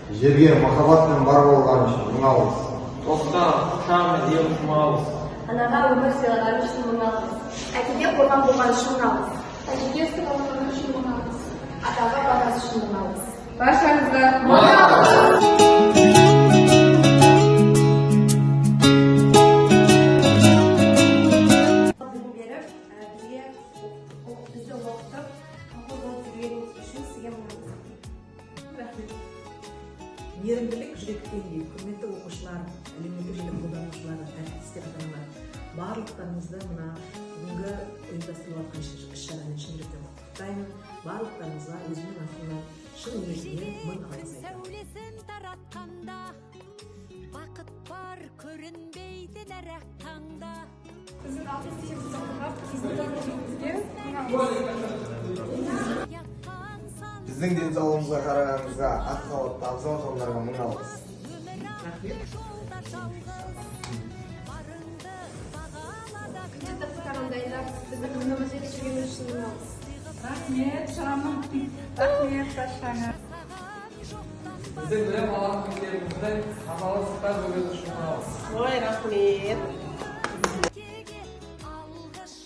Жерге махаббатмен бар болған үшін мың алғыс. Достыққа құшағымен егіліп мың алғыс. Анаға өмір сыйлаған үшін мың алғыс. Әкеге қорған болған үшін мың алғыс. Әжеге ыстық алғаны үшін мың алғыс. Атаға бағасы үшін мың алғыс. Баршаңызға мың алғыс. Мейірімділік жүректен дейді, құрметті оқушылар, әлеуметтік желі қолданушылары, әріптестер ата-аналар, барлықтарыңызды мына бүгінгі ұйымдастырылып жатқан іс-шарамен шын жүректен құттықтаймын. Барлықтарыңызға өзімнің атымнан шын ниетіммен мың алғыс айтамын. Бақыт бар көрінбейді нәрәк таңда. Біздің алтын студентімізді қорғап, бізге Біздің денсаулығымызға қарағаныңызға ақ халатты абзал жандарға мың алғыс. күнделікті программа дайындап, біздің күнімізге түсіргеніңіз үшін мың алғыс. Рахмет, шамам. Рахмет, Сашаңа. Біздің білім алған мектебіміздің амалы сырттар бөледі үшін мың алғыс. Ой, рахмет.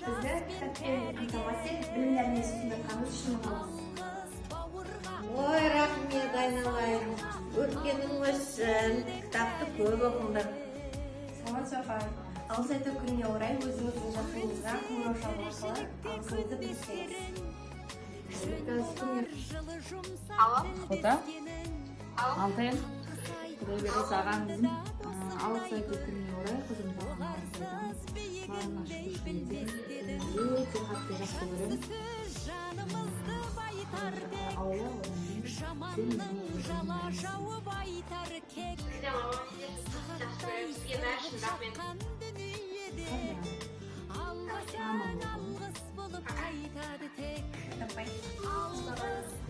Бізді кітаппен қамтамасыз етіп, білімдеріне ұсынғаныңыз үшін мың алғыс. Ой, рахмет, айналайын. Өткенің өссін, кітапты көп оқыңдар. Саламат Софай. Алғыс айту күніне орай өзіңіздің жақыныңызға қоңырау шалу арқылы алғысыңызды білдірсеңіз. Хота. Алтын. Құдай бере саған қызым. Алғыс айту күніне орай қызымды алғыс айтамыз. Барына шүкіршілік етемін. Өте қатты жақсы көремін. Аула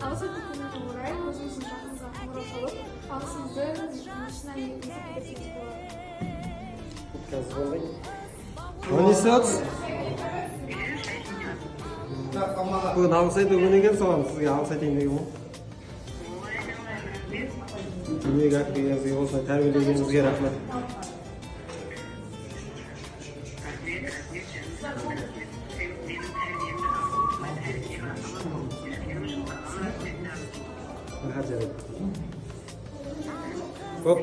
Алғыс айту күніне орай өзіңіздің жақыныңызға қоңырау шалып, алғысыңызды шын ниетіңізді білдірсеңіз болады. Он несет? Бүгін алғыс айту күні екен, соған сізге алғыс айтайын деген ғой. Дүниеге әкелгеніңізге, осылай тәрбиелегеніңізге рахмет. Көп